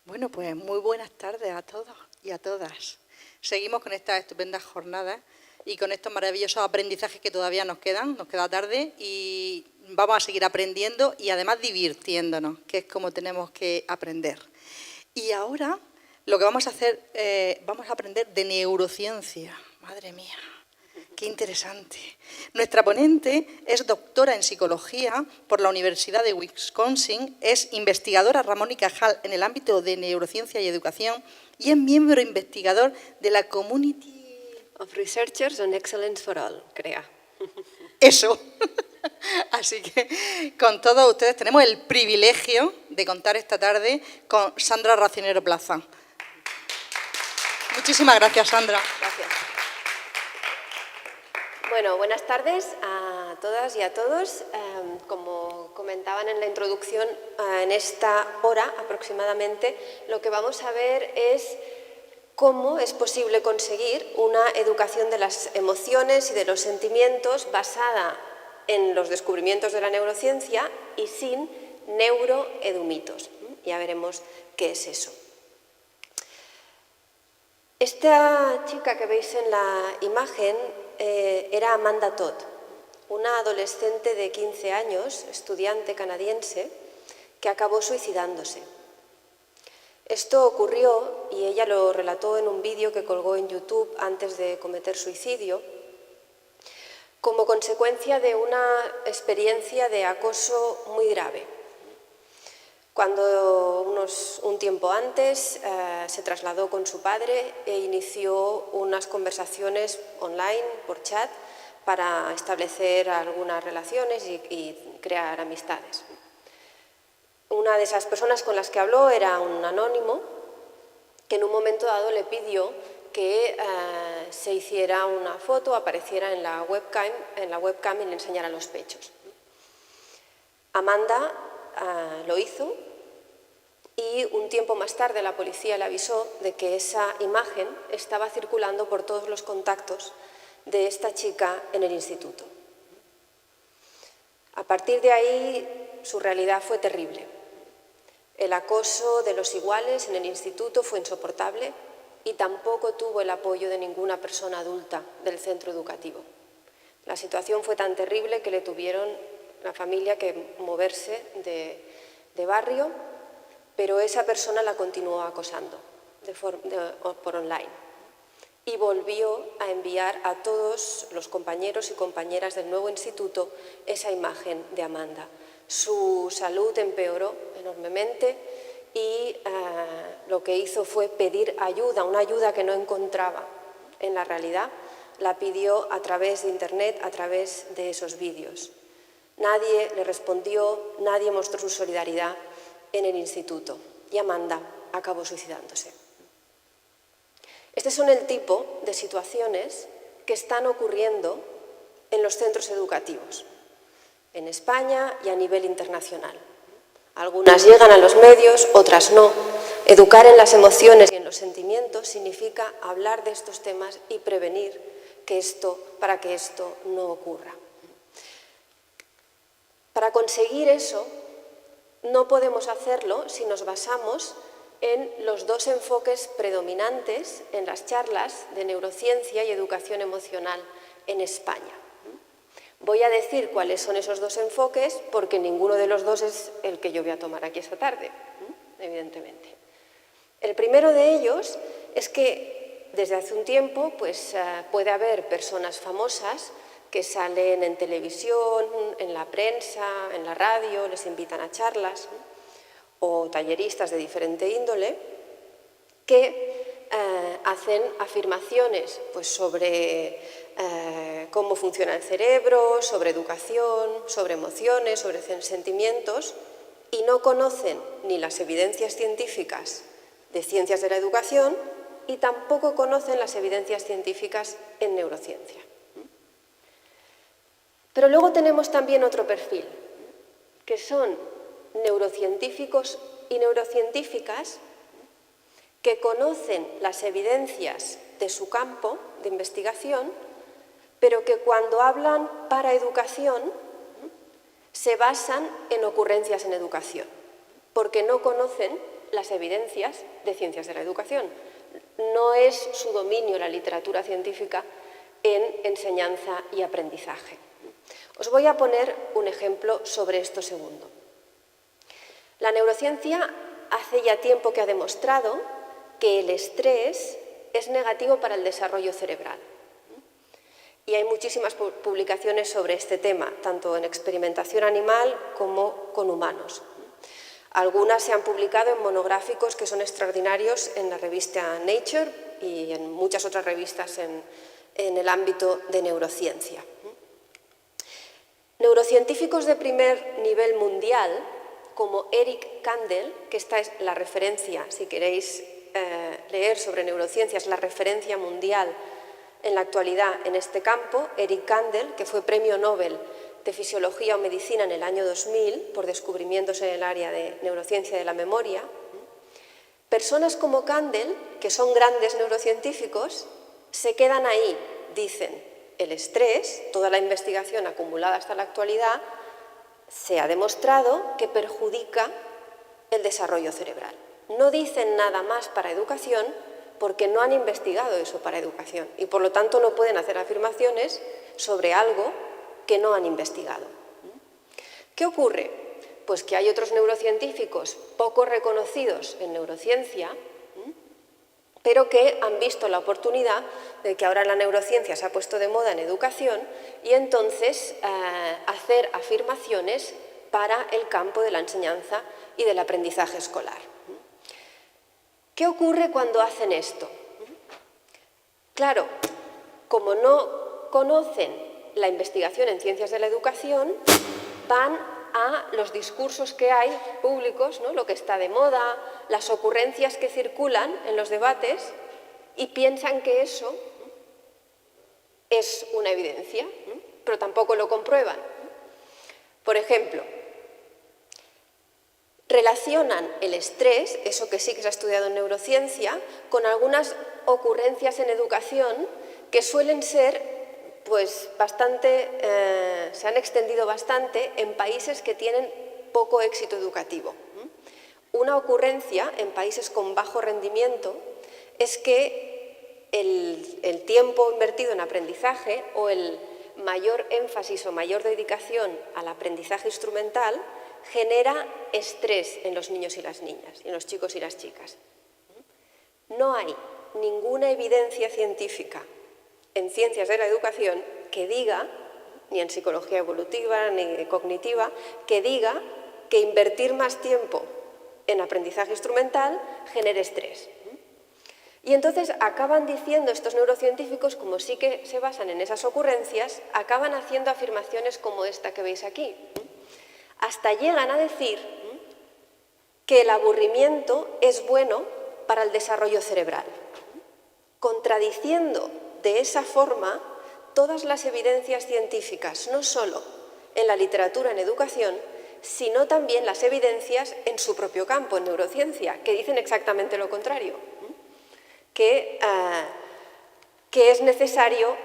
Bueno, pues muy buenas tardes a todos y a todas. Seguimos con estas estupendas jornadas y con estos maravillosos aprendizajes que todavía nos queda tarde y vamos a seguir aprendiendo y además divirtiéndonos, que es como tenemos que aprender. Y ahora lo que vamos a hacer, vamos a aprender de neurociencia. Madre mía, qué interesante. Nuestra ponente es doctora en psicología por la Universidad de Wisconsin, es investigadora Ramón y Cajal en el ámbito de neurociencia y educación y es miembro investigador de la Community of Researchers on Excellence for All, CREA. Eso. Así que con todos ustedes tenemos el privilegio de contar esta tarde con Sandra Racinero Plaza. Muchísimas gracias, Sandra. Gracias. Bueno, buenas tardes a todas y a todos. Como comentaban en la introducción, en esta hora aproximadamente, lo que vamos a ver es cómo es posible conseguir una educación de las emociones y de los sentimientos basada en los descubrimientos de la neurociencia y sin neuroedumitos. Ya veremos qué es eso. Esta chica que veis en la imagen era Amanda Todd, una adolescente de 15 años, estudiante canadiense, que acabó suicidándose. Esto ocurrió, y ella lo relató en un vídeo que colgó en YouTube antes de cometer suicidio, como consecuencia de una experiencia de acoso muy grave. Cuando un tiempo antes se trasladó con su padre e inició unas conversaciones online por chat para establecer algunas relaciones y crear amistades. Una de esas personas con las que habló era un anónimo que en un momento dado le pidió que se hiciera una foto, apareciera en la webcam y le enseñara los pechos. Amanda lo hizo y un tiempo más tarde la policía le avisó de que esa imagen estaba circulando por todos los contactos de esta chica en el instituto. A partir de ahí su realidad fue terrible. El acoso de los iguales en el instituto fue insoportable y tampoco tuvo el apoyo de ninguna persona adulta del centro educativo. La situación fue tan terrible que le tuvieron la familia que moverse de barrio, pero esa persona la continuó acosando por online y volvió a enviar a todos los compañeros y compañeras del nuevo instituto esa imagen de Amanda. Su salud empeoró enormemente y lo que hizo fue pedir ayuda, una ayuda que no encontraba en la realidad, la pidió a través de internet, a través de esos vídeos. Nadie le respondió, nadie mostró su solidaridad en el instituto y Amanda acabó suicidándose. Estos son el tipo de situaciones que están ocurriendo en los centros educativos, en España y a nivel internacional. Algunas llegan a los medios, otras no. Educar en las emociones y en los sentimientos significa hablar de estos temas y prevenir para que esto no ocurra. Para conseguir eso, no podemos hacerlo si nos basamos en los dos enfoques predominantes en las charlas de neurociencia y educación emocional en España. Voy a decir cuáles son esos dos enfoques porque ninguno de los dos es el que yo voy a tomar aquí esta tarde, evidentemente. El primero de ellos es que desde hace un tiempo puede haber personas famosas que salen en televisión, en la prensa, en la radio, les invitan a charlas, o talleristas de diferente índole, que hacen afirmaciones sobre cómo funciona el cerebro, sobre educación, sobre emociones, sobre sentimientos, y no conocen ni las evidencias científicas de ciencias de la educación y tampoco conocen las evidencias científicas en neurociencia. Pero luego tenemos también otro perfil, que son neurocientíficos y neurocientíficas que conocen las evidencias de su campo de investigación, pero que cuando hablan para educación se basan en ocurrencias en educación, porque no conocen las evidencias de ciencias de la educación. No es su dominio la literatura científica en enseñanza y aprendizaje. Os voy a poner un ejemplo sobre esto segundo. La neurociencia hace ya tiempo que ha demostrado que el estrés es negativo para el desarrollo cerebral. Y hay muchísimas publicaciones sobre este tema, tanto en experimentación animal como con humanos. Algunas se han publicado en monográficos que son extraordinarios en la revista Nature y en muchas otras revistas en el ámbito de neurociencia. Neurocientíficos de primer nivel mundial, como Eric Kandel, que esta es la referencia, si queréis leer sobre neurociencia, es la referencia mundial en la actualidad en este campo. Eric Kandel, que fue premio Nobel de Fisiología o Medicina en el año 2000 por descubrimientos en el área de neurociencia de la memoria. Personas como Kandel, que son grandes neurocientíficos, se quedan ahí, dicen, el estrés, toda la investigación acumulada hasta la actualidad, se ha demostrado que perjudica el desarrollo cerebral. No dicen nada más para educación porque no han investigado eso para educación y por lo tanto no pueden hacer afirmaciones sobre algo que no han investigado. ¿Qué ocurre? Pues que hay otros neurocientíficos poco reconocidos en neurociencia, pero que han visto la oportunidad de que ahora la neurociencia se ha puesto de moda en educación y entonces hacer afirmaciones para el campo de la enseñanza y del aprendizaje escolar. ¿Qué ocurre cuando hacen esto? Claro, como no conocen la investigación en ciencias de la educación, van a los discursos que hay públicos, ¿no? Lo que está de moda, las ocurrencias que circulan en los debates y piensan que eso es una evidencia, pero tampoco lo comprueban. Por ejemplo, relacionan el estrés, eso que sí que se ha estudiado en neurociencia, con algunas ocurrencias en educación que suelen ser pues se han extendido bastante en países que tienen poco éxito educativo. Una ocurrencia en países con bajo rendimiento es que el tiempo invertido en aprendizaje o el mayor énfasis o mayor dedicación al aprendizaje instrumental genera estrés en los niños y las niñas, en los chicos y las chicas. No hay ninguna evidencia científica en ciencias de la educación que diga, ni en psicología evolutiva ni cognitiva, que diga que invertir más tiempo en aprendizaje instrumental genere estrés. Y entonces acaban diciendo estos neurocientíficos, como sí que se basan en esas ocurrencias, acaban haciendo afirmaciones como esta que veis aquí. Hasta llegan a decir que el aburrimiento es bueno para el desarrollo cerebral, contradiciendo de esa forma todas las evidencias científicas, no solo en la literatura en educación, sino también las evidencias en su propio campo, en neurociencia, que dicen exactamente lo contrario, que es necesario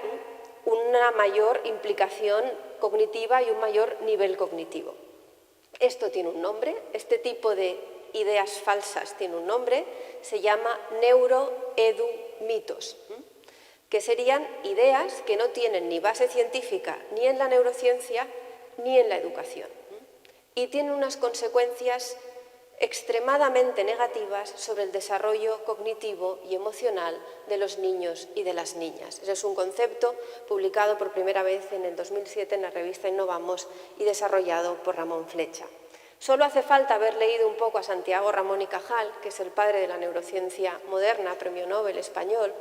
una mayor implicación cognitiva y un mayor nivel cognitivo. Esto tiene un nombre, este tipo de ideas falsas tiene un nombre, se llama neuroedumitos, que serían ideas que no tienen ni base científica ni en la neurociencia ni en la educación. Y tienen unas consecuencias extremadamente negativas sobre el desarrollo cognitivo y emocional de los niños y de las niñas. Ese es un concepto publicado por primera vez en el 2007 en la revista Innovamos y desarrollado por Ramón Flecha. Solo hace falta haber leído un poco a Santiago Ramón y Cajal, que es el padre de la neurociencia moderna, premio Nobel español,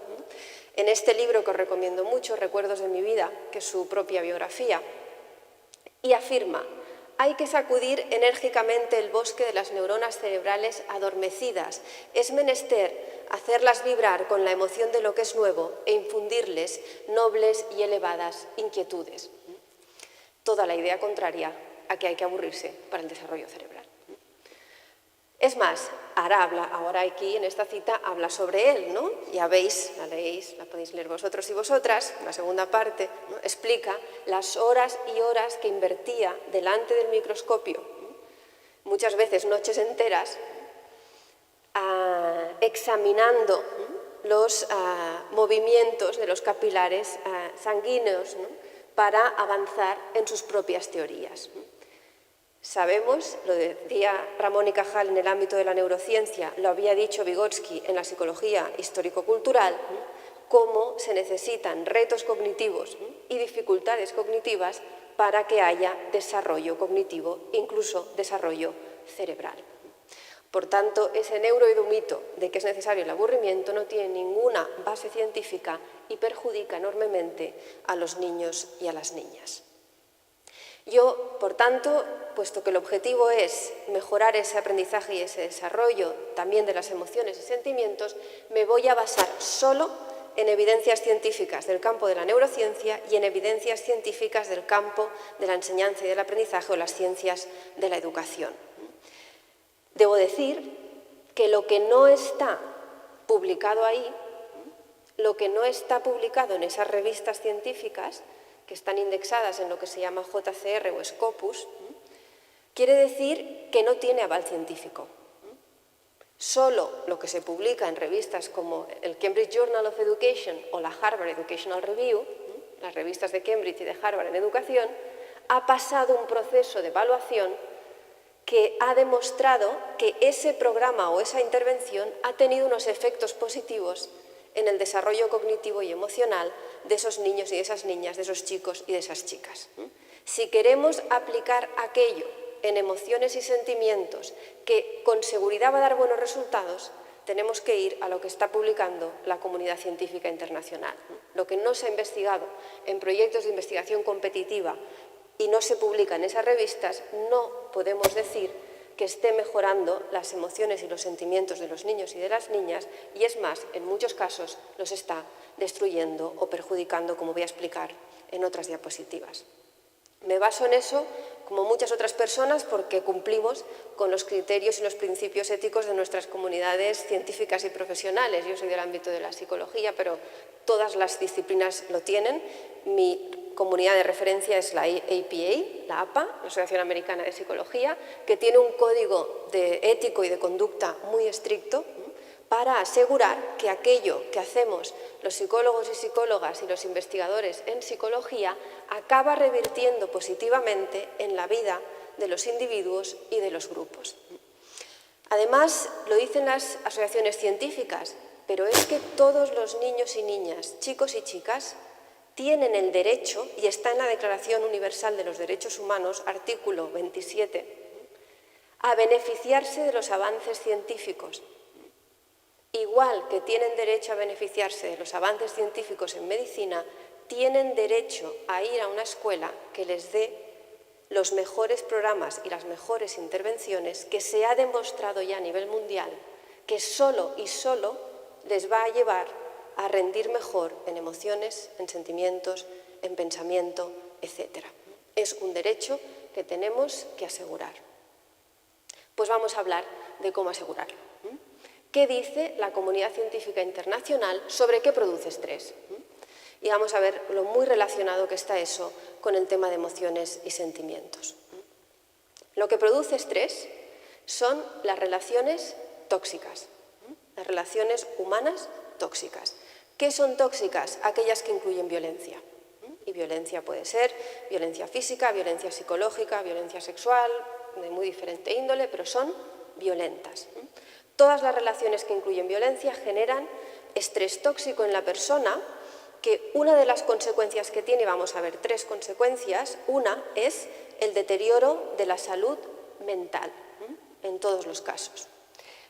en este libro que os recomiendo mucho, Recuerdos de mi vida, que es su propia biografía, y afirma: hay que sacudir enérgicamente el bosque de las neuronas cerebrales adormecidas. Es menester hacerlas vibrar con la emoción de lo que es nuevo e infundirles nobles y elevadas inquietudes. Toda la idea contraria a que hay que aburrirse para el desarrollo cerebral. Es más, ahora aquí en esta cita habla sobre él, ¿no? Ya veis, la leéis, la podéis leer vosotros y vosotras, la segunda parte, ¿no? Explica las horas y horas que invertía delante del microscopio, ¿no? Muchas veces noches enteras, examinando, ¿no? los movimientos de los capilares sanguíneos, ¿no? para avanzar en sus propias teorías, ¿no? Sabemos, lo decía Ramón y Cajal en el ámbito de la neurociencia, lo había dicho Vygotsky en la psicología histórico-cultural, cómo se necesitan retos cognitivos y dificultades cognitivas para que haya desarrollo cognitivo, incluso desarrollo cerebral. Por tanto, ese neuroedumito de que es necesario el aburrimiento no tiene ninguna base científica y perjudica enormemente a los niños y a las niñas. Yo, por tanto, puesto que el objetivo es mejorar ese aprendizaje y ese desarrollo también de las emociones y sentimientos, me voy a basar solo en evidencias científicas del campo de la neurociencia y en evidencias científicas del campo de la enseñanza y del aprendizaje o las ciencias de la educación. Debo decir que lo que no está publicado ahí, lo que no está publicado en esas revistas científicas, que están indexadas en lo que se llama JCR o Scopus, quiere decir que no tiene aval científico. Solo lo que se publica en revistas como el Cambridge Journal of Education o la Harvard Educational Review, las revistas de Cambridge y de Harvard en educación, ha pasado un proceso de evaluación que ha demostrado que ese programa o esa intervención ha tenido unos efectos positivos en el desarrollo cognitivo y emocional de esos niños y de esas niñas, de esos chicos y de esas chicas. Si queremos aplicar aquello en emociones y sentimientos que con seguridad va a dar buenos resultados, tenemos que ir a lo que está publicando la comunidad científica internacional. Lo que no se ha investigado en proyectos de investigación competitiva y no se publica en esas revistas, no podemos decir que esté mejorando las emociones y los sentimientos de los niños y de las niñas, y es más, en muchos casos los está destruyendo o perjudicando, como voy a explicar en otras diapositivas. Me baso en eso, como muchas otras personas, porque cumplimos con los criterios y los principios éticos de nuestras comunidades científicas y profesionales. Yo soy del ámbito de la psicología, pero todas las disciplinas lo tienen. Mi comunidad de referencia es la APA, la APA, la Asociación Americana de Psicología, que tiene un código ético y de conducta muy estricto para asegurar que aquello que hacemos los psicólogos y psicólogas y los investigadores en psicología acaba revirtiendo positivamente en la vida de los individuos y de los grupos. Además, lo dicen las asociaciones científicas, pero es que todos los niños y niñas, chicos y chicas, tienen el derecho, y está en la Declaración Universal de los Derechos Humanos, artículo 27, a beneficiarse de los avances científicos. Igual que tienen derecho a beneficiarse de los avances científicos en medicina, tienen derecho a ir a una escuela que les dé los mejores programas y las mejores intervenciones que se ha demostrado ya a nivel mundial que solo y solo les va a llevar a rendir mejor en emociones, en sentimientos, en pensamiento, etc. Es un derecho que tenemos que asegurar. Pues vamos a hablar de cómo asegurarlo. ¿Qué dice la comunidad científica internacional sobre qué produce estrés? Y vamos a ver lo muy relacionado que está eso con el tema de emociones y sentimientos. Lo que produce estrés son las relaciones tóxicas, las relaciones humanas tóxicas. ¿Qué son tóxicas? Aquellas que incluyen violencia. Y violencia puede ser violencia física, violencia psicológica, violencia sexual, de muy diferente índole, pero son violentas. Todas las relaciones que incluyen violencia generan estrés tóxico en la persona, que una de las consecuencias que tiene, vamos a ver 3 consecuencias, una es el deterioro de la salud mental, en todos los casos.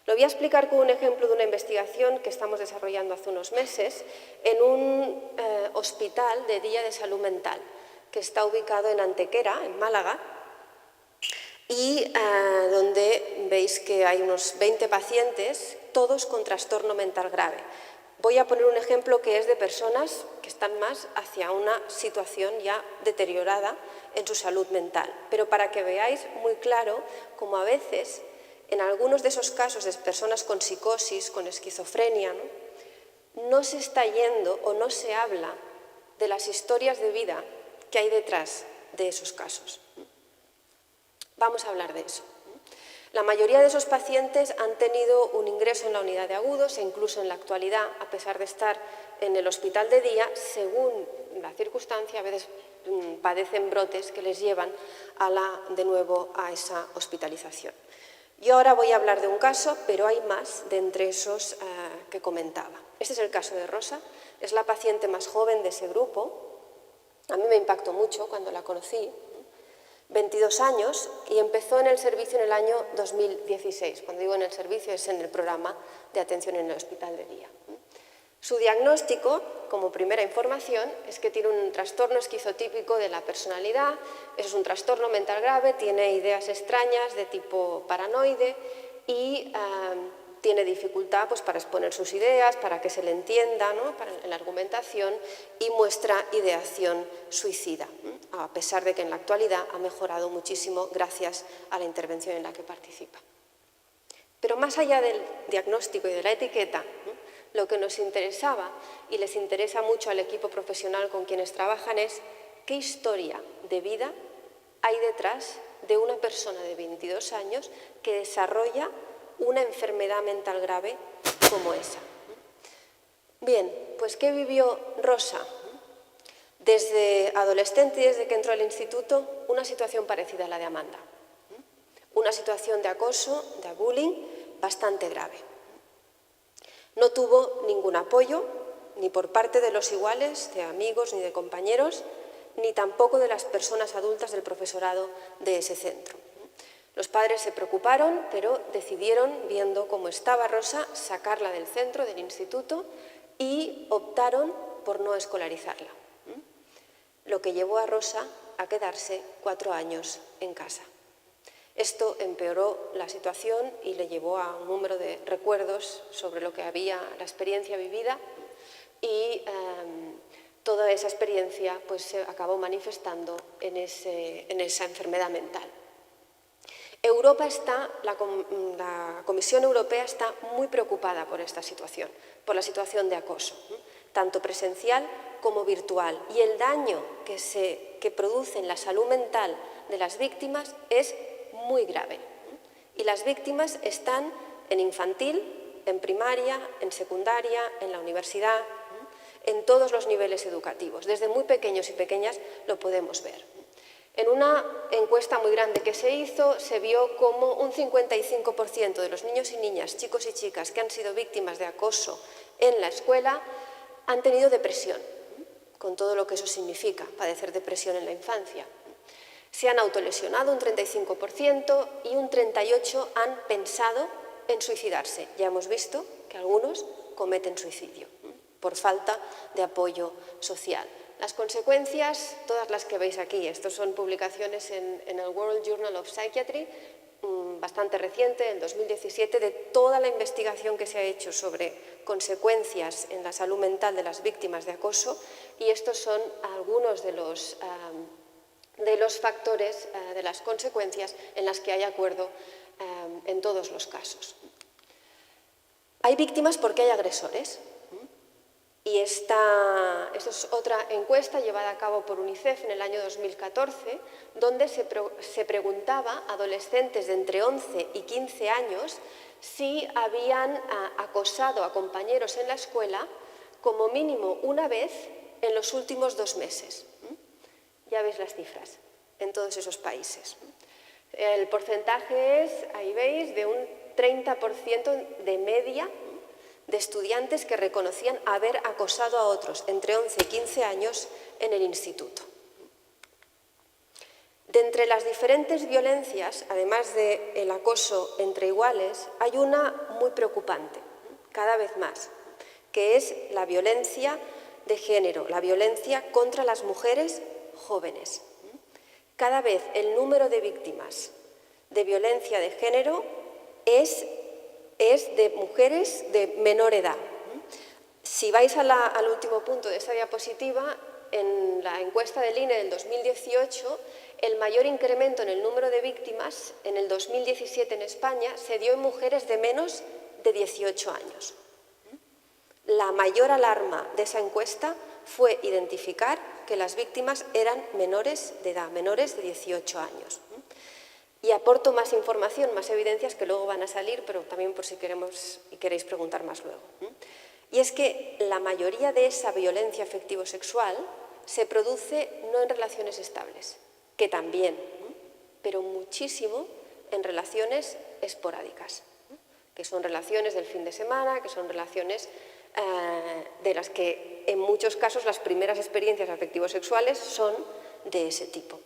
Lo voy a explicar con un ejemplo de una investigación que estamos desarrollando hace unos meses en un hospital de día de salud mental que está ubicado en Antequera, en Málaga, y donde veis que hay unos 20 pacientes, todos con trastorno mental grave. Voy a poner un ejemplo que es de personas que están más hacia una situación ya deteriorada en su salud mental, pero para que veáis muy claro cómo a veces en algunos de esos casos de personas con psicosis, con esquizofrenia, no se está yendo o no se habla de las historias de vida que hay detrás de esos casos. Vamos a hablar de eso. La mayoría de esos pacientes han tenido un ingreso en la unidad de agudos e incluso en la actualidad, a pesar de estar en el hospital de día, según la circunstancia, a veces padecen brotes que les llevan de nuevo a esa hospitalización. Yo ahora voy a hablar de un caso, pero hay más de entre esos que comentaba. Este es el caso de Rosa, es la paciente más joven de ese grupo. A mí me impactó mucho cuando la conocí. 22 años y empezó en el servicio en el año 2016. Cuando digo en el servicio es en el programa de atención en el hospital de día. Su diagnóstico, como primera información, es que tiene un trastorno esquizotípico de la personalidad. Eso es un trastorno mental grave, tiene ideas extrañas de tipo paranoide y tiene dificultad pues, para exponer sus ideas, para que se le entienda, ¿no? En la argumentación, y muestra ideación suicida, a pesar de que en la actualidad ha mejorado muchísimo gracias a la intervención en la que participa. Pero más allá del diagnóstico y de la etiqueta, lo que nos interesaba y les interesa mucho al equipo profesional con quienes trabajan es qué historia de vida hay detrás de una persona de 22 años que desarrolla una enfermedad mental grave como esa. Bien, pues ¿qué vivió Rosa? Desde adolescente y desde que entró al instituto, una situación parecida a la de Amanda. Una situación de acoso, de bullying, bastante grave. No tuvo ningún apoyo, ni por parte de los iguales, de amigos ni de compañeros, ni tampoco de las personas adultas del profesorado de ese centro. Los padres se preocuparon, pero decidieron, viendo cómo estaba Rosa, sacarla del centro, del instituto, y optaron por no escolarizarla. Lo que llevó a Rosa a quedarse 4 años en casa. Esto empeoró la situación y le llevó a un número de recuerdos sobre lo que había, la experiencia vivida, y toda esa experiencia pues, se acabó manifestando en esa enfermedad mental. La Comisión Europea está muy preocupada por esta situación, por la situación de acoso, tanto presencial como virtual. Y el daño que produce en la salud mental de las víctimas es muy grave. Y las víctimas están en infantil, en primaria, en secundaria, en la universidad, en todos los niveles educativos. Desde muy pequeños y pequeñas lo podemos ver. En una encuesta muy grande que se hizo, se vio como un 55% de los niños y niñas, chicos y chicas que han sido víctimas de acoso en la escuela han tenido depresión, con todo lo que eso significa, padecer depresión en la infancia. Se han autolesionado un 35% y un 38% han pensado en suicidarse. Ya hemos visto que algunos cometen suicidio por falta de apoyo social. Las consecuencias, todas las que veis aquí, estas son publicaciones en el World Journal of Psychiatry, bastante reciente, en 2017, de toda la investigación que se ha hecho sobre consecuencias en la salud mental de las víctimas de acoso, y estos son algunos de los factores, de las consecuencias en las que hay acuerdo en todos los casos. Hay víctimas porque hay agresores. Y esta es otra encuesta llevada a cabo por UNICEF en el año 2014, donde se preguntaba a adolescentes de entre 11 y 15 años si habían acosado a compañeros en la escuela como mínimo una vez en los últimos 2 meses. Ya veis las cifras en todos esos países. El porcentaje es, ahí veis, de un 30% de media de estudiantes que reconocían haber acosado a otros entre 11 y 15 años en el instituto. De entre las diferentes violencias, además del acoso entre iguales, hay una muy preocupante, cada vez más, que es la violencia de género, la violencia contra las mujeres jóvenes. Cada vez el número de víctimas de violencia de género es de mujeres de menor edad. Si vais al último punto de esta diapositiva, en la encuesta del INE del 2018, el mayor incremento en el número de víctimas en el 2017 en España se dio en mujeres de menos de 18 años. La mayor alarma de esa encuesta fue identificar que las víctimas eran menores de edad, menores de 18 años. Y aporto más información, más evidencias que luego van a salir, pero también por si queréis preguntar más luego. Y es que la mayoría de esa violencia afectivo-sexual se produce no en relaciones estables, que también, pero muchísimo en relaciones esporádicas, que son relaciones del fin de semana, que son relaciones de las que en muchos casos las primeras experiencias afectivo-sexuales son de ese tipo.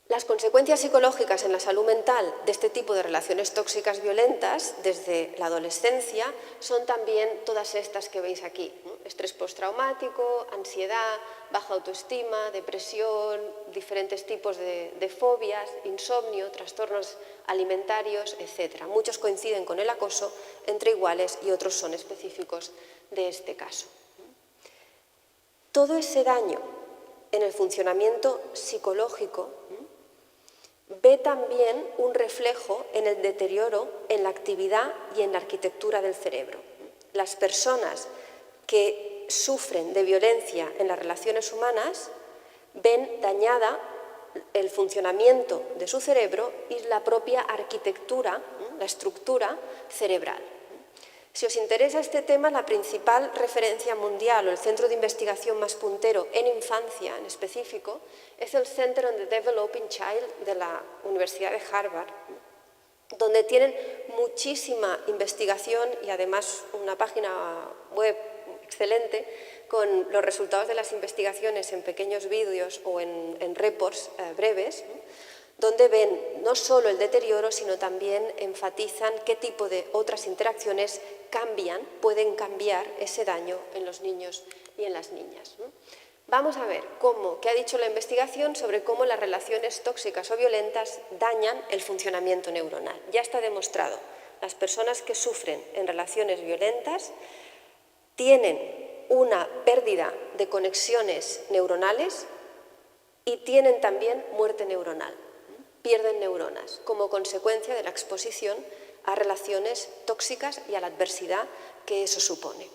Las consecuencias psicológicas en la salud mental de este tipo de relaciones tóxicas violentas desde la adolescencia son también todas estas que veis aquí, ¿no? Estrés postraumático, ansiedad, baja autoestima, depresión, diferentes tipos de fobias, insomnio, trastornos alimentarios, etc. Muchos coinciden con el acoso entre iguales y otros son específicos de este caso. Todo ese daño en el funcionamiento psicológico ve también un reflejo en el deterioro en la actividad y en la arquitectura del cerebro. Las personas que sufren de violencia en las relaciones humanas ven dañada el funcionamiento de su cerebro y la propia arquitectura, la estructura cerebral. Si os interesa este tema, la principal referencia mundial o el centro de investigación más puntero en infancia en específico es el Center on the Developing Child de la Universidad de Harvard, donde tienen muchísima investigación y además una página web excelente con los resultados de las investigaciones en pequeños vídeos o en reports breves, donde ven no solo el deterioro, sino también enfatizan qué tipo de otras interacciones pueden cambiar ese daño en los niños y en las niñas. Vamos a ver qué ha dicho la investigación sobre cómo las relaciones tóxicas o violentas dañan el funcionamiento neuronal. Ya está demostrado, las personas que sufren en relaciones violentas tienen una pérdida de conexiones neuronales y tienen también muerte neuronal. Pierden neuronas como consecuencia de la exposición a relaciones tóxicas y a la adversidad que eso supone.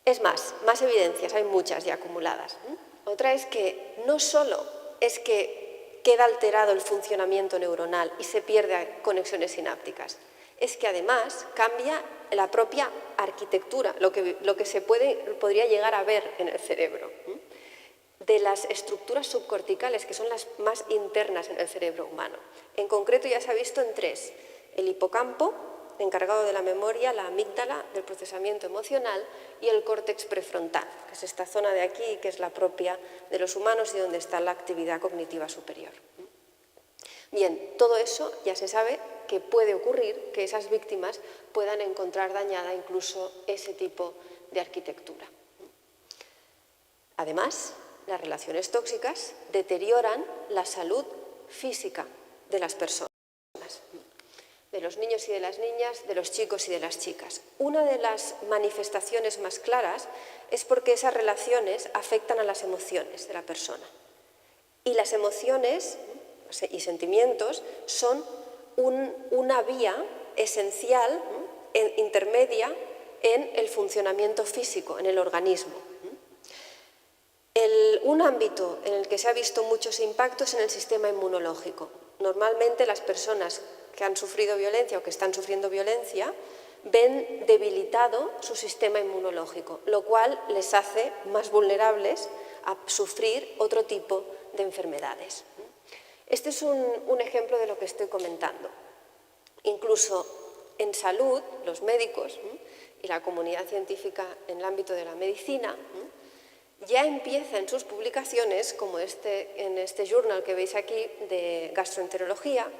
Es más evidencias, hay muchas ya acumuladas. Otra es que no solo es que queda alterado el funcionamiento neuronal y se pierde conexiones sinápticas, es que además cambia la propia arquitectura, lo que se podría llegar a ver en el cerebro, de las estructuras subcorticales, que son las más internas en el cerebro humano. En concreto ya se ha visto en tres: el hipocampo, encargado de la memoria, la amígdala, del procesamiento emocional, y el córtex prefrontal, que es esta zona de aquí, que es la propia de los humanos y donde está la actividad cognitiva superior. Bien, todo eso ya se sabe que puede ocurrir, que esas víctimas puedan encontrar dañada incluso ese tipo de arquitectura. Además, las relaciones tóxicas deterioran la salud física de las personas, de los niños y de las niñas, de los chicos y de las chicas. Una de las manifestaciones más claras es porque esas relaciones afectan a las emociones de la persona. Y las emociones y sentimientos son una vía esencial, intermedia, en el funcionamiento físico, en el organismo. Un ámbito en el que se ha visto muchos impactos es en el sistema inmunológico. Normalmente las personas que han sufrido violencia o que están sufriendo violencia ven debilitado su sistema inmunológico, lo cual les hace más vulnerables a sufrir otro tipo de enfermedades. Este es un ejemplo de lo que estoy comentando. Incluso en salud, los médicos y la comunidad científica en el ámbito de la medicina ya empieza en sus publicaciones, como en este journal que veis aquí de gastroenterología,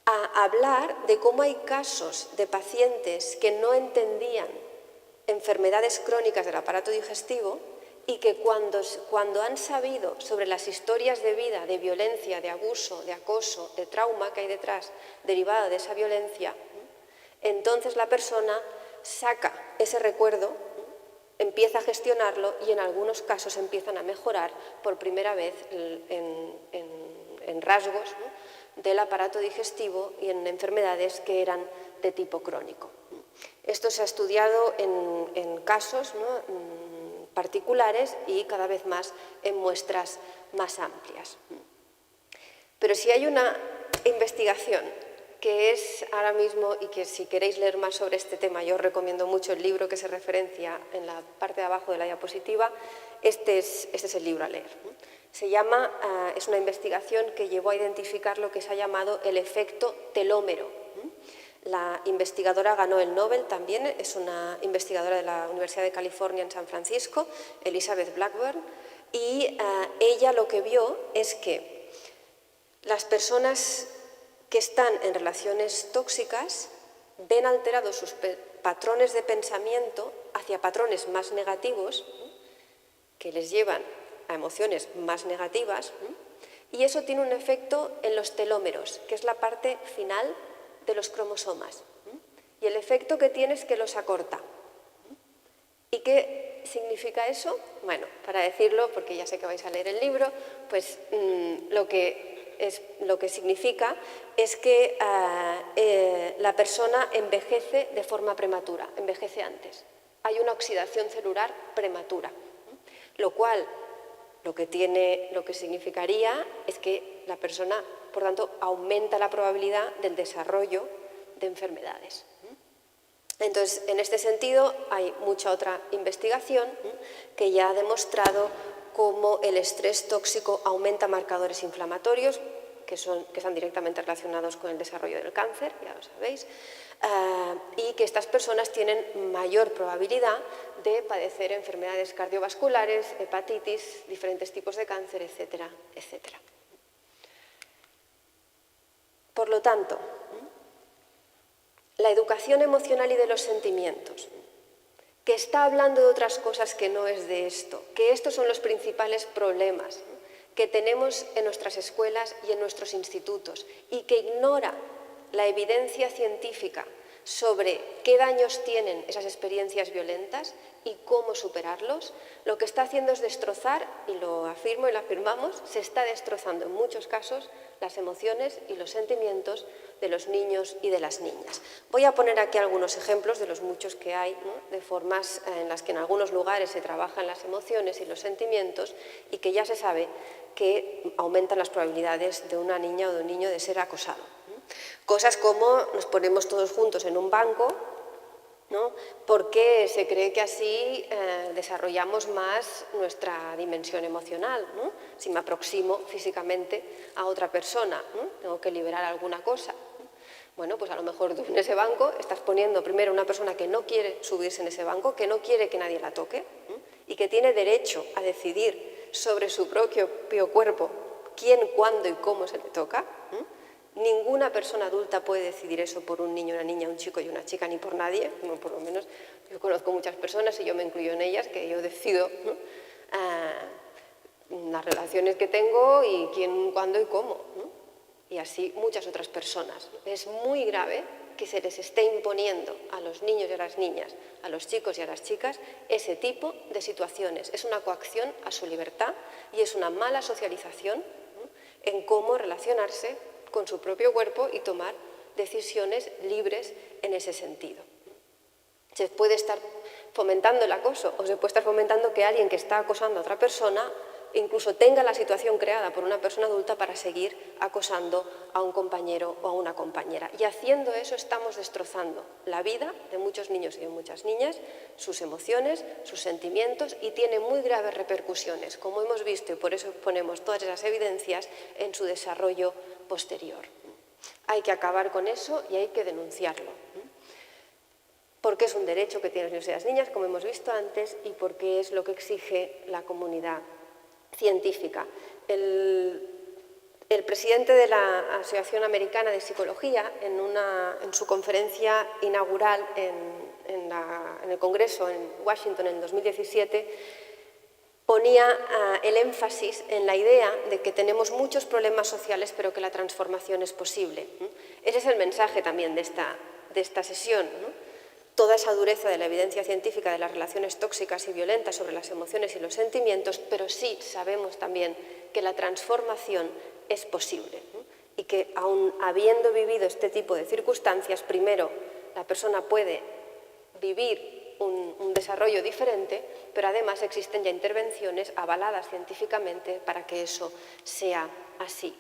a hablar de cómo hay casos de pacientes que no entendían enfermedades crónicas del aparato digestivo y que cuando han sabido sobre las historias de vida, de violencia, de abuso, de acoso, de trauma que hay detrás derivado de esa violencia, entonces la persona saca ese recuerdo empieza a gestionarlo y en algunos casos empiezan a mejorar por primera vez en rasgos, ¿no?, del aparato digestivo y en enfermedades que eran de tipo crónico. Esto se ha estudiado en casos, ¿no?, particulares y cada vez más en muestras más amplias. Pero si hay una investigación que es ahora mismo, y que si queréis leer más sobre este tema, yo os recomiendo mucho el libro que se referencia en la parte de abajo de la diapositiva, este es el libro a leer. Se llama, es una investigación que llevó a identificar lo que se ha llamado el efecto telómero. La investigadora ganó el Nobel también, es una investigadora de la Universidad de California en San Francisco, Elizabeth Blackburn, y ella lo que vio es que las personas que están en relaciones tóxicas ven alterados sus patrones de pensamiento hacia patrones más negativos, que les llevan a emociones más negativas, y eso tiene un efecto en los telómeros, que es la parte final de los cromosomas. Y el efecto que tiene es que los acorta. ¿Y qué significa eso? Bueno, para decirlo, porque ya sé que vais a leer el libro, pues lo que significa es que la persona envejece de forma prematura, envejece antes. Hay una oxidación celular prematura, lo cual lo que significaría es que la persona, por tanto, aumenta la probabilidad del desarrollo de enfermedades. Entonces, en este sentido, hay mucha otra investigación que ya ha demostrado cómo el estrés tóxico aumenta marcadores inflamatorios, que están directamente relacionados con el desarrollo del cáncer, ya lo sabéis, y que estas personas tienen mayor probabilidad de padecer enfermedades cardiovasculares, hepatitis, diferentes tipos de cáncer, etcétera, etcétera. Por lo tanto, la educación emocional y de los sentimientos, que está hablando de otras cosas que no es de esto, que estos son los principales problemas que tenemos en nuestras escuelas y en nuestros institutos, y que ignora la evidencia científica sobre qué daños tienen esas experiencias violentas y cómo superarlos, lo que está haciendo es destrozar, y lo afirmo y lo afirmamos, se está destrozando en muchos casos las emociones y los sentimientos de los niños y de las niñas. Voy a poner aquí algunos ejemplos de los muchos que hay, ¿no?, de formas en las que en algunos lugares se trabajan las emociones y los sentimientos y que ya se sabe que aumentan las probabilidades de una niña o de un niño de ser acosado. Cosas como nos ponemos todos juntos en un banco, ¿no?, porque se cree que así desarrollamos más nuestra dimensión emocional, ¿no? Si me aproximo físicamente a otra persona, ¿no?, tengo que liberar alguna cosa. Bueno, pues a lo mejor tú en ese banco estás poniendo primero a una persona que no quiere subirse en ese banco, que no quiere que nadie la toque, y que tiene derecho a decidir sobre su propio cuerpo quién, cuándo y cómo se le toca. Ninguna persona adulta puede decidir eso por un niño, una niña, un chico y una chica, ni por nadie. Bueno, por lo menos yo conozco muchas personas, y yo me incluyo en ellas, que yo decido, ¿no?, las relaciones que tengo y quién, cuándo y cómo, ¿no? Y así muchas otras personas. Es muy grave que se les esté imponiendo a los niños y a las niñas, a los chicos y a las chicas, ese tipo de situaciones. Es una coacción a su libertad y es una mala socialización, ¿no?, en cómo relacionarse con su propio cuerpo y tomar decisiones libres en ese sentido. Se puede estar fomentando el acoso, o se puede estar fomentando que alguien que está acosando a otra persona incluso tenga la situación creada por una persona adulta para seguir acosando a un compañero o a una compañera. Y haciendo eso estamos destrozando la vida de muchos niños y de muchas niñas, sus emociones, sus sentimientos, y tiene muy graves repercusiones, como hemos visto, y por eso ponemos todas esas evidencias, en su desarrollo posterior. Hay que acabar con eso y hay que denunciarlo. Porque es un derecho que tienen los niños y las niñas, como hemos visto antes, y porque es lo que exige la comunidad científica. El presidente de la Asociación Americana de Psicología, en su conferencia inaugural en el Congreso en Washington en 2017, ponía el énfasis en la idea de que tenemos muchos problemas sociales, pero que la transformación es posible. Ese es el mensaje también de esta sesión, ¿no? toda esa dureza de la evidencia científica de las relaciones tóxicas y violentas sobre las emociones y los sentimientos, pero sí sabemos también que la transformación es posible, ¿no? Y que aun habiendo vivido este tipo de circunstancias, primero la persona puede vivir un desarrollo diferente, pero además existen ya intervenciones avaladas científicamente para que eso sea así.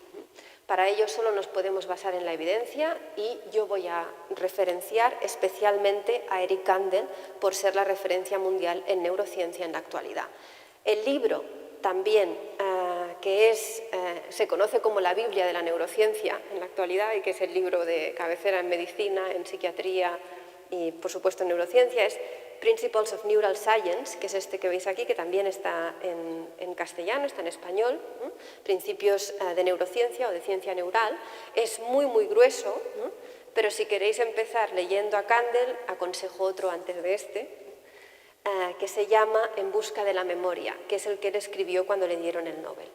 Para ello solo nos podemos basar en la evidencia y yo voy a referenciar especialmente a Eric Kandel por ser la referencia mundial en neurociencia en la actualidad. El libro también, que se conoce como la Biblia de la neurociencia en la actualidad y que es el libro de cabecera en medicina, en psiquiatría y por supuesto en neurociencia, es Principles of Neural Science, que es este que veis aquí, que también está en castellano, está en español, ¿no? Principios de neurociencia o de ciencia neural. Es muy, muy grueso, ¿no? Pero si queréis empezar leyendo a Kandel, aconsejo otro antes de este, que se llama En busca de la memoria, que es el que él escribió cuando le dieron el Nobel.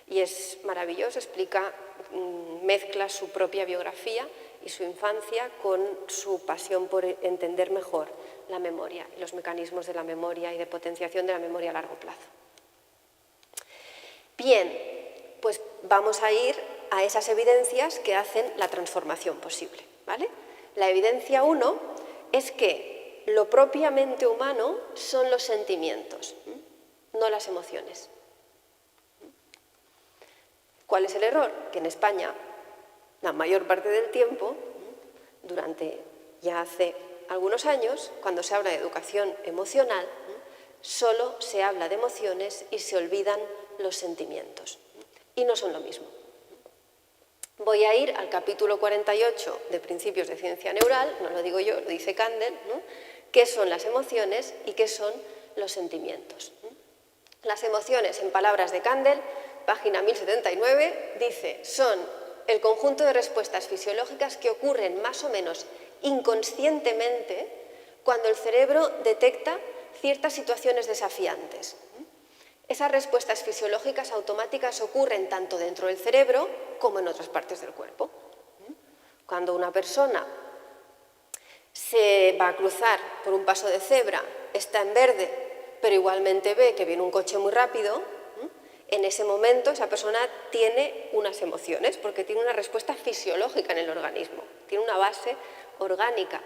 Y es maravilloso, explica, mezcla su propia biografía y su infancia con su pasión por entender mejor la memoria y los mecanismos de la memoria y de potenciación de la memoria a largo plazo. Bien, pues vamos a ir a esas evidencias que hacen la transformación posible, ¿vale? La evidencia 1 es que lo propiamente humano son los sentimientos, no las emociones. ¿Cuál es el error? Que en España, la mayor parte del tiempo, durante ya hace algunos años, cuando se habla de educación emocional, solo se habla de emociones y se olvidan los sentimientos. Y no son lo mismo. Voy a ir al capítulo 48 de Principios de Ciencia Neural, no lo digo yo, lo dice Kandel, ¿no? ¿Qué son las emociones y qué son los sentimientos? Las emociones, en palabras de Kandel, página 1079, dice, son el conjunto de respuestas fisiológicas que ocurren más o menos inconscientemente cuando el cerebro detecta ciertas situaciones desafiantes. Esas respuestas fisiológicas automáticas ocurren tanto dentro del cerebro como en otras partes del cuerpo. Cuando una persona se va a cruzar por un paso de cebra, está en verde, pero igualmente ve que viene un coche muy rápido, en ese momento esa persona tiene unas emociones porque tiene una respuesta fisiológica en el organismo, tiene una base orgánica.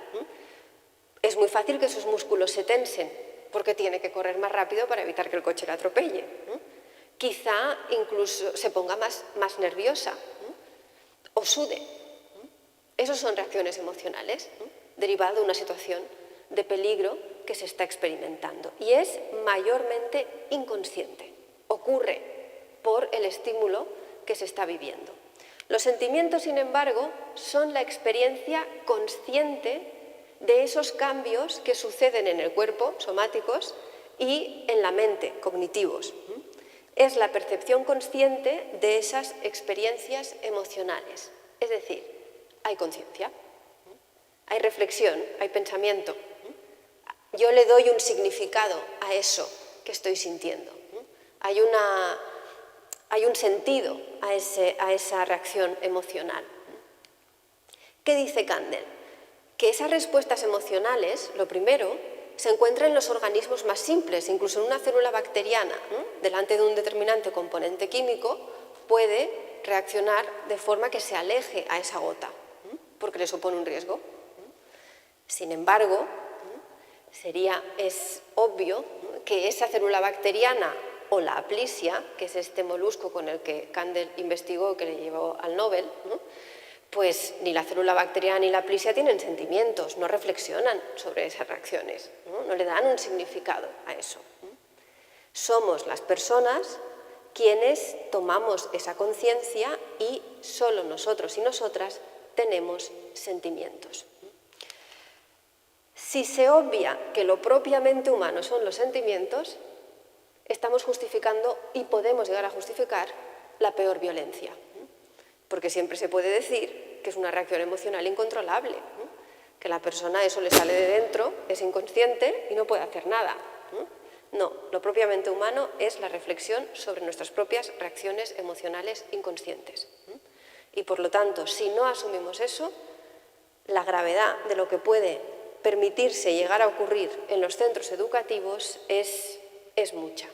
Es muy fácil que sus músculos se tensen porque tiene que correr más rápido para evitar que el coche le atropelle. Quizá incluso se ponga más nerviosa o sude. Esas son reacciones emocionales derivadas de una situación de peligro que se está experimentando y es mayormente inconsciente. Ocurre por el estímulo que se está viviendo. Los sentimientos, sin embargo, son la experiencia consciente de esos cambios que suceden en el cuerpo, somáticos, y en la mente, cognitivos. Es la percepción consciente de esas experiencias emocionales. Es decir, hay conciencia, hay reflexión, hay pensamiento. Yo le doy un significado a eso que estoy sintiendo. Hay un sentido a esa reacción emocional. ¿Qué dice Kandel? Que esas respuestas emocionales, lo primero, se encuentran en los organismos más simples, incluso en una célula bacteriana, delante de un determinante componente químico, puede reaccionar de forma que se aleje a esa gota, porque le supone un riesgo. Sin embargo, es obvio que esa célula bacteriana o la aplisia, que es este molusco con el que Kandel investigó, que le llevó al Nobel, pues ni la célula bacteriana ni la aplisia tienen sentimientos, no reflexionan sobre esas reacciones, no le dan un significado a eso. Somos las personas quienes tomamos esa conciencia y solo nosotros y nosotras tenemos sentimientos. Si se obvia que lo propiamente humano son los sentimientos, estamos justificando y podemos llegar a justificar la peor violencia. Porque siempre se puede decir que es una reacción emocional incontrolable, que la persona eso le sale de dentro, es inconsciente y no puede hacer nada. No, lo propiamente humano es la reflexión sobre nuestras propias reacciones emocionales inconscientes. Y por lo tanto, si no asumimos eso, la gravedad de lo que puede permitirse llegar a ocurrir en los centros educativos es mucha.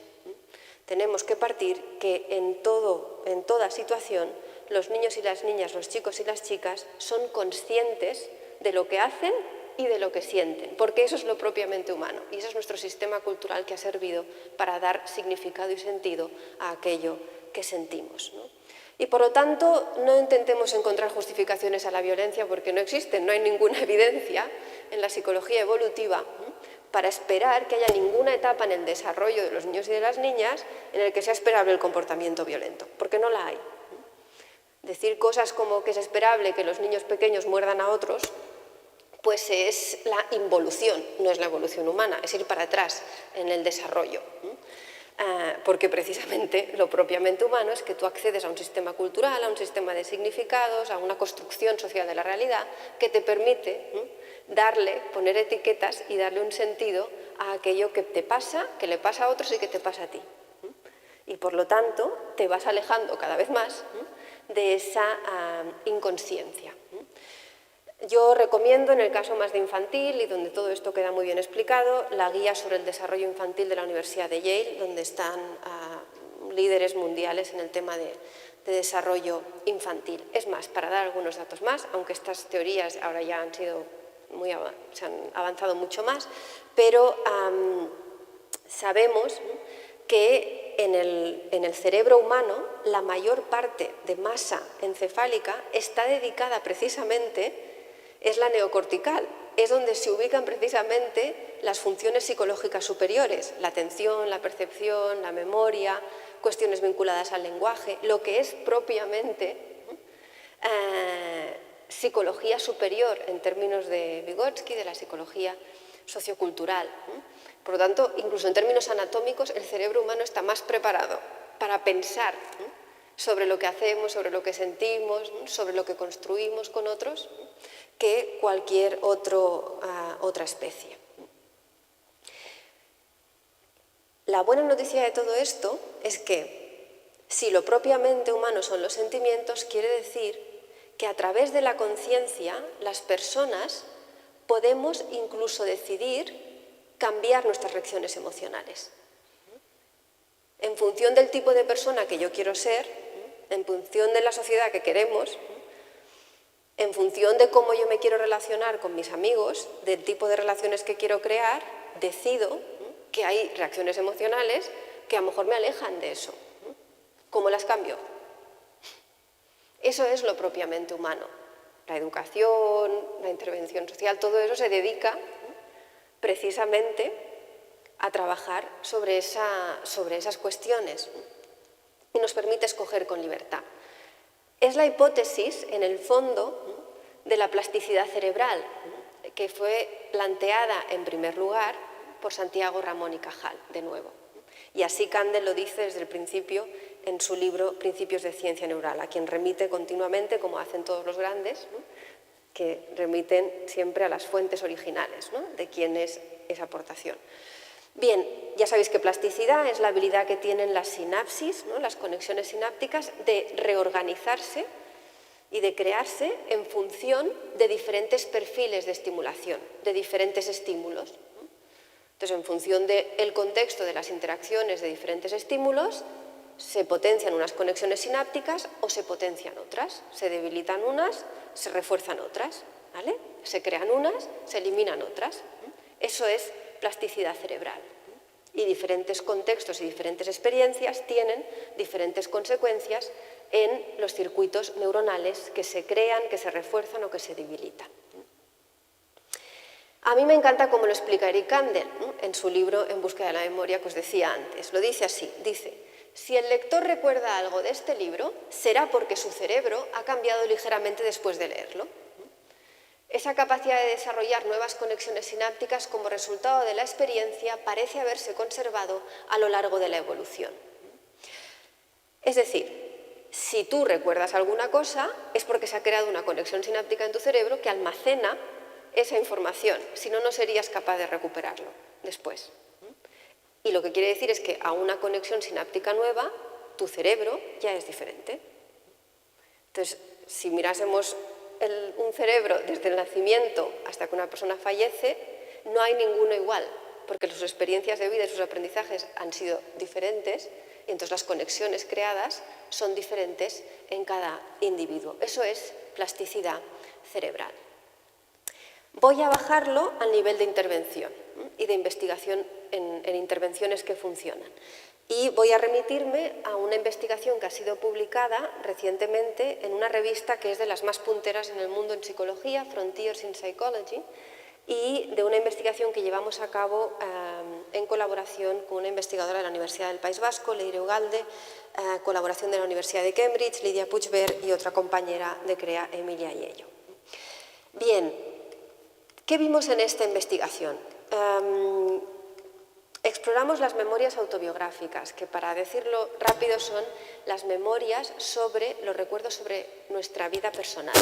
Tenemos que partir que en toda situación los niños y las niñas, los chicos y las chicas son conscientes de lo que hacen y de lo que sienten, porque eso es lo propiamente humano y ese es nuestro sistema cultural que ha servido para dar significado y sentido a aquello que sentimos, ¿no? Y por lo tanto, no intentemos encontrar justificaciones a la violencia porque no existen, no hay ninguna evidencia en la psicología evolutiva para esperar que haya ninguna etapa en el desarrollo de los niños y de las niñas en el que sea esperable el comportamiento violento, porque no la hay. Decir cosas como que es esperable que los niños pequeños muerdan a otros, pues es la involución, no es la evolución humana, es ir para atrás en el desarrollo. Porque precisamente lo propiamente humano es que tú accedes a un sistema cultural, a un sistema de significados, a una construcción social de la realidad que te permite poner etiquetas y darle un sentido a aquello que te pasa, que le pasa a otros y que te pasa a ti. Y por lo tanto te vas alejando cada vez más de esa inconsciencia. Yo recomiendo, en el caso más de infantil y donde todo esto queda muy bien explicado, la guía sobre el desarrollo infantil de la Universidad de Yale, donde están líderes mundiales en el tema de desarrollo infantil. Es más, para dar algunos datos más, aunque estas teorías ahora ya se han avanzado mucho más, pero sabemos que en el cerebro humano la mayor parte de masa encefálica está dedicada precisamente, es la neocortical, es donde se ubican precisamente las funciones psicológicas superiores, la atención, la percepción, la memoria, cuestiones vinculadas al lenguaje, lo que es propiamente psicología superior en términos de Vygotsky, de la psicología sociocultural. Por lo tanto, incluso en términos anatómicos, el cerebro humano está más preparado para pensar sobre lo que hacemos, sobre lo que sentimos, sobre lo que construimos con otros, que cualquier otra especie. La buena noticia de todo esto es que si lo propiamente humano son los sentimientos, quiere decir que a través de la conciencia las personas podemos incluso decidir cambiar nuestras reacciones emocionales. En función del tipo de persona que yo quiero ser, en función de la sociedad que queremos, en función de cómo yo me quiero relacionar con mis amigos, del tipo de relaciones que quiero crear, decido que hay reacciones emocionales que a lo mejor me alejan de eso. ¿Cómo las cambio? Eso es lo propiamente humano. La educación, la intervención social, todo eso se dedica precisamente a trabajar sobre esas cuestiones y nos permite escoger con libertad. Es la hipótesis, en el fondo, de la plasticidad cerebral, que fue planteada en primer lugar por Santiago Ramón y Cajal, de nuevo. Y así Kandel lo dice desde el principio en su libro Principios de Ciencia Neural, a quien remite continuamente, como hacen todos los grandes, que remiten siempre a las fuentes originales, de quién es esa aportación. Bien, ya sabéis que plasticidad es la habilidad que tienen las sinapsis, las conexiones sinápticas, de reorganizarse y de crearse en función de diferentes perfiles de estimulación, de diferentes estímulos. Entonces, en función del contexto de las interacciones de diferentes estímulos, se potencian unas conexiones sinápticas o se potencian otras, se debilitan unas, se refuerzan otras, ¿vale? Se crean unas, se eliminan otras. Eso es plasticidad cerebral. Y diferentes contextos y diferentes experiencias tienen diferentes consecuencias en los circuitos neuronales que se crean, que se refuerzan o que se debilitan. A mí me encanta cómo lo explica Eric Kandel en su libro En búsqueda de la memoria que os decía antes. Lo dice así, dice: si el lector recuerda algo de este libro, será porque su cerebro ha cambiado ligeramente después de leerlo. Esa capacidad de desarrollar nuevas conexiones sinápticas como resultado de la experiencia parece haberse conservado a lo largo de la evolución. Es decir, si tú recuerdas alguna cosa, es porque se ha creado una conexión sináptica en tu cerebro que almacena esa información, si no, no serías capaz de recuperarlo después. Y lo que quiere decir es que a una conexión sináptica nueva, tu cerebro ya es diferente. Entonces, si mirásemos un cerebro desde el nacimiento hasta que una persona fallece, no hay ninguno igual, porque sus experiencias de vida y sus aprendizajes han sido diferentes y entonces las conexiones creadas son diferentes en cada individuo. Eso es plasticidad cerebral. Voy a bajarlo al nivel de intervención y de investigación en intervenciones que funcionan. Y voy a remitirme a una investigación que ha sido publicada recientemente en una revista que es de las más punteras en el mundo en psicología, Frontiers in Psychology, y de una investigación que llevamos a cabo en colaboración con una investigadora de la Universidad del País Vasco, Leire Ugalde, colaboración de la Universidad de Cambridge, Lidia Puigvert, y otra compañera de CREA, Emilia Aiello. Bien, ¿qué vimos en esta investigación? Exploramos las memorias autobiográficas, que para decirlo rápido son las memorias sobre los recuerdos sobre nuestra vida personal.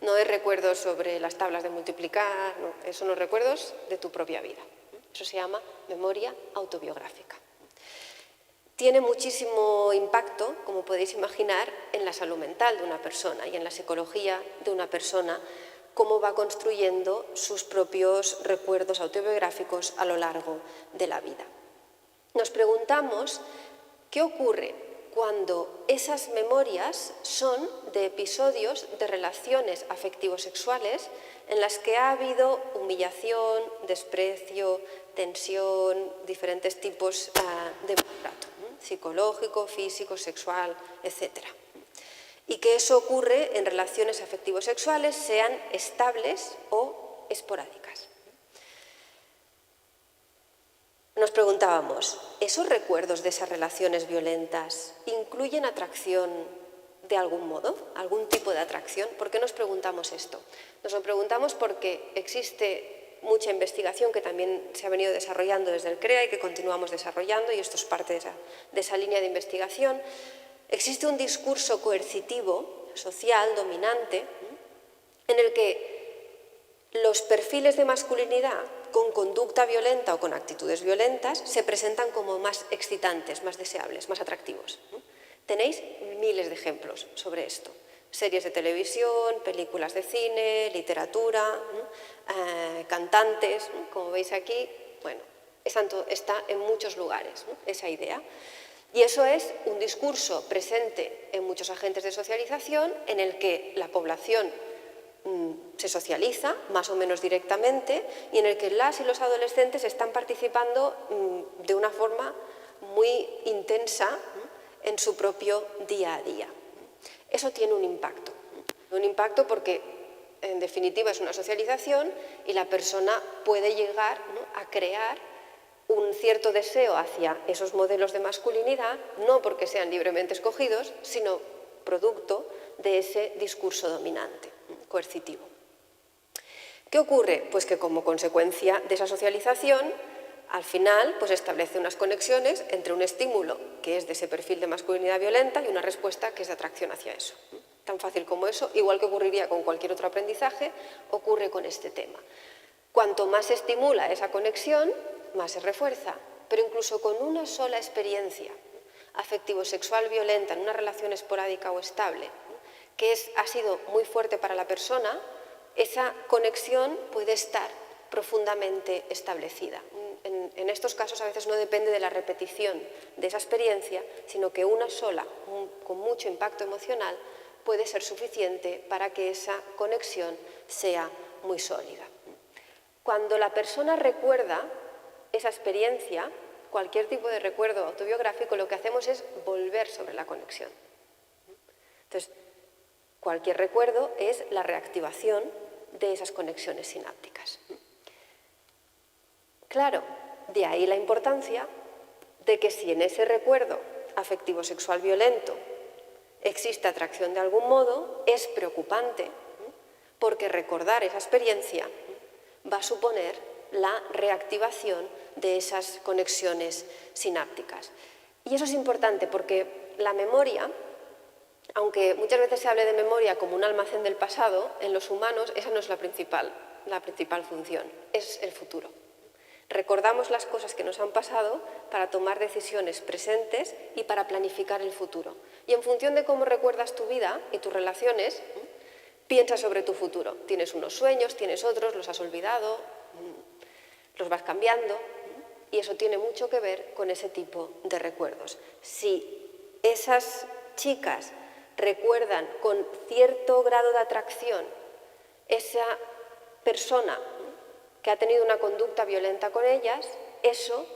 No es recuerdos sobre las tablas de multiplicar, no, son los recuerdos de tu propia vida. Eso se llama memoria autobiográfica. Tiene muchísimo impacto, como podéis imaginar, en la salud mental de una persona y en la psicología de una persona, cómo va construyendo sus propios recuerdos autobiográficos a lo largo de la vida. Nos preguntamos qué ocurre cuando esas memorias son de episodios de relaciones afectivo-sexuales en las que ha habido humillación, desprecio, tensión, diferentes tipos de maltrato, psicológico, físico, sexual, etc. Y que eso ocurre en relaciones afectivo-sexuales, sean estables o esporádicas. Nos preguntábamos, ¿esos recuerdos de esas relaciones violentas incluyen atracción de algún modo? ¿Algún tipo de atracción? ¿Por qué nos preguntamos esto? Nos lo preguntamos porque existe mucha investigación que también se ha venido desarrollando desde el CREA y que continuamos desarrollando, y esto es parte de esa línea de investigación. Existe un discurso coercitivo, social, dominante, en el que los perfiles de masculinidad con conducta violenta o con actitudes violentas se presentan como más excitantes, más deseables, más atractivos. Tenéis miles de ejemplos sobre esto. Series de televisión, películas de cine, literatura, cantantes, como veis aquí, bueno, está en muchos lugares, esa idea. Y eso es un discurso presente en muchos agentes de socialización en el que la población se socializa más o menos directamente y en el que las y los adolescentes están participando de una forma muy intensa en su propio día a día. Eso tiene un impacto porque en definitiva es una socialización y la persona puede llegar a crear un cierto deseo hacia esos modelos de masculinidad, no porque sean libremente escogidos, sino producto de ese discurso dominante, coercitivo. ¿Qué ocurre? Pues que como consecuencia de esa socialización, al final pues establece unas conexiones entre un estímulo que es de ese perfil de masculinidad violenta y una respuesta que es de atracción hacia eso. Tan fácil como eso, igual que ocurriría con cualquier otro aprendizaje, ocurre con este tema. Cuanto más se estimula esa conexión, más se refuerza, pero incluso con una sola experiencia afectivo-sexual violenta en una relación esporádica o estable, que ha sido muy fuerte para la persona, esa conexión puede estar profundamente establecida. En estos casos a veces no depende de la repetición de esa experiencia, sino que una sola, con mucho impacto emocional, puede ser suficiente para que esa conexión sea muy sólida. Cuando la persona recuerda esa experiencia, cualquier tipo de recuerdo autobiográfico, lo que hacemos es volver sobre la conexión. Entonces, cualquier recuerdo es la reactivación de esas conexiones sinápticas. Claro, de ahí la importancia de que si en ese recuerdo afectivo-sexual violento existe atracción de algún modo, es preocupante, porque recordar esa experiencia va a suponer la reactivación de esas conexiones sinápticas. Y eso es importante porque la memoria, aunque muchas veces se hable de memoria como un almacén del pasado, en los humanos esa no es la principal función, es el futuro. Recordamos las cosas que nos han pasado para tomar decisiones presentes y para planificar el futuro. Y en función de cómo recuerdas tu vida y tus relaciones, Piensa sobre tu futuro. Tienes unos sueños, tienes otros, los has olvidado, los vas cambiando, y eso tiene mucho que ver con ese tipo de recuerdos. Si esas chicas recuerdan con cierto grado de atracción esa persona que ha tenido una conducta violenta con ellas, eso